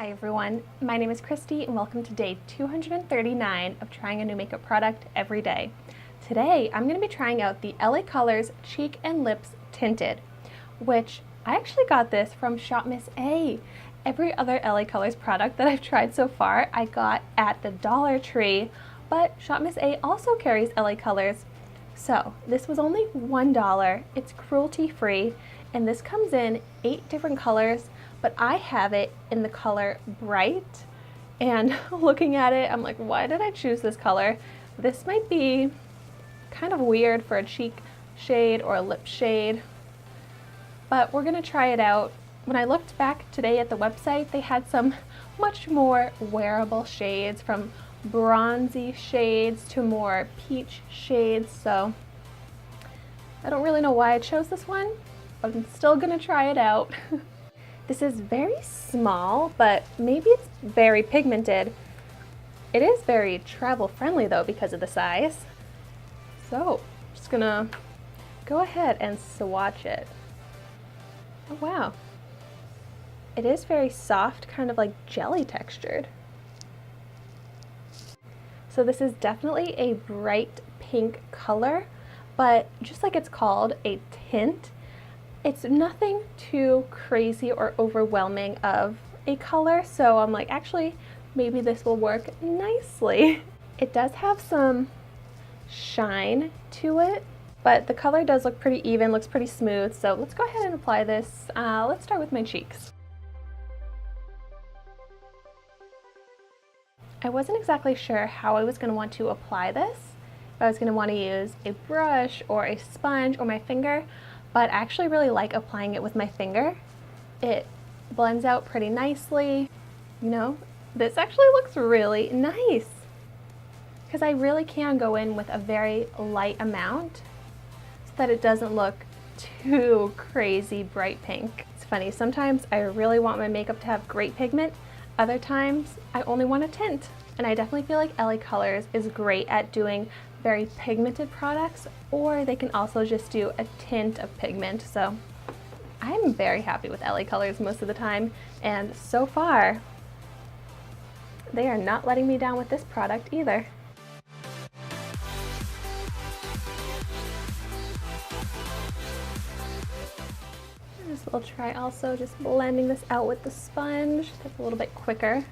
Hi everyone, my name is Christy and welcome to day 239 of trying a new makeup product every day. Today I'm going to be trying out the LA Colors Cheek and Lips Tinted, which I actually got this from ShopMissA. Every other LA Colors product that I've tried so far I got at the Dollar Tree, but ShopMissA also carries LA Colors. So this was only $1, it's cruelty free, and this comes in 8 different colors, but I have it in the color Bright, and looking at it, I'm like, why did I choose this color? This might be kind of weird for a cheek shade or a lip shade, but we're gonna try it out. When I looked back today at the website, they had some much more wearable shades, from bronzy shades to more peach shades, so I don't really know why I chose this one, but I'm still gonna try it out. This is very small, but maybe it's very pigmented. It is very travel friendly though because of the size. So I'm just gonna go ahead and swatch it. Oh wow. It is very soft, kind of like jelly textured. So this is definitely a bright pink color, but just like it's called, a tint, it's nothing too crazy or overwhelming of a color, so I'm like, actually, maybe this will work nicely. It does have some shine to it, but the color does look pretty even, looks pretty smooth, so let's go ahead and apply this. Let's start with my cheeks. I wasn't exactly sure how I was going to want to apply this. If I was going to want to use a brush or a sponge or my finger, but I actually really like applying it with my finger. It blends out pretty nicely. You know, this actually looks really nice because I really can go in with a very light amount so that it doesn't look too crazy bright pink. It's funny, sometimes I really want my makeup to have great pigment, other times I only want a tint. And I definitely feel like LA Colors is great at doing very pigmented products, or they can also just do a tint of pigment. So I'm very happy with LA Colors most of the time, and so far they are not letting me down with this product either. We'll try also just blending this out with the sponge. That's a little bit quicker.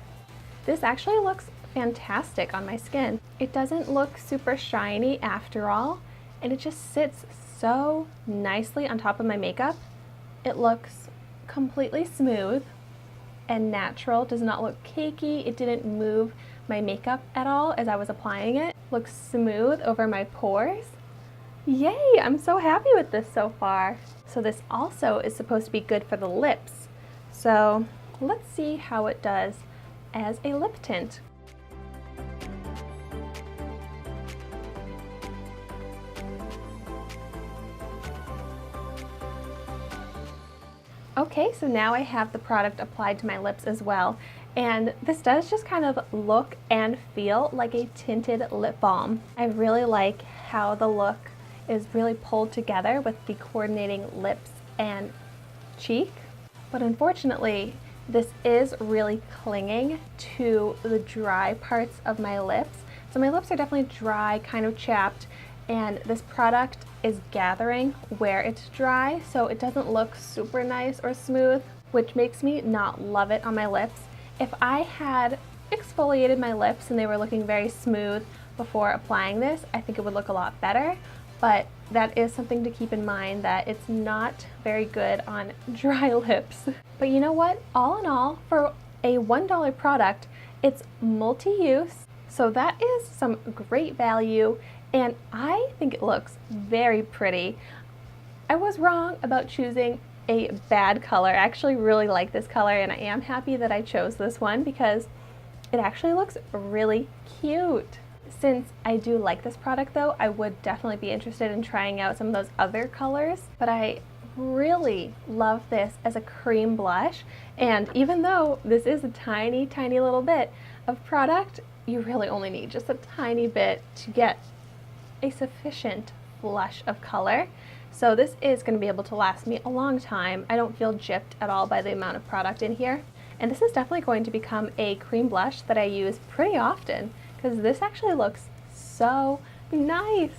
This actually looks fantastic on my skin. It doesn't look super shiny after all, and it just sits so nicely on top of my makeup. It looks completely smooth and natural, does not look cakey. It didn't move my makeup at all as I was applying it. Looks smooth over my pores. Yay, I'm so happy with this so far. So this also is supposed to be good for the lips. So let's see how it does as a lip tint. Okay, so now I have the product applied to my lips as well, and this does just kind of look and feel like a tinted lip balm. I really like how the look is really pulled together with the coordinating lips and cheek, but unfortunately this is really clinging to the dry parts of my lips. So my lips are definitely dry, kind of chapped, and this product is gathering where it's dry, so it doesn't look super nice or smooth, which makes me not love it on my lips. If I had exfoliated my lips and they were looking very smooth before applying this, I think it would look a lot better. But that is something to keep in mind, that it's not very good on dry lips. But you know what? All in all, for a $1 product, it's multi-use, so that is some great value, and I think it looks very pretty. I was wrong about choosing a bad color. I actually really like this color, and I am happy that I chose this one because it actually looks really cute. Since I do like this product though, I would definitely be interested in trying out some of those other colors, but I really love this as a cream blush, and even though this is a tiny little bit of product, you really only need just a tiny bit to get a sufficient flush of color. So this is going to be able to last me a long time. I don't feel gypped at all by the amount of product in here. And this is definitely going to become a cream blush that I use pretty often because this actually looks so nice.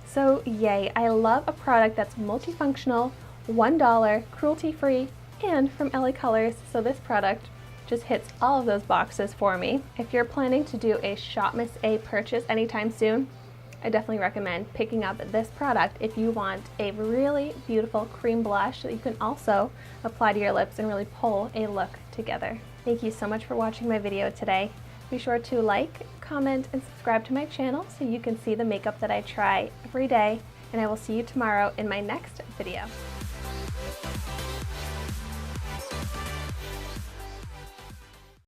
So yay, I love a product that's multifunctional, $1, cruelty-free, and from LA Colors, so this product just hits all of those boxes for me. If you're planning to do a ShopMissA purchase anytime soon, I definitely recommend picking up this product if you want a really beautiful cream blush that you can also apply to your lips and really pull a look together. Thank you so much for watching my video today. Be sure to like, comment, and subscribe to my channel so you can see the makeup that I try every day, and I will see you tomorrow in my next video.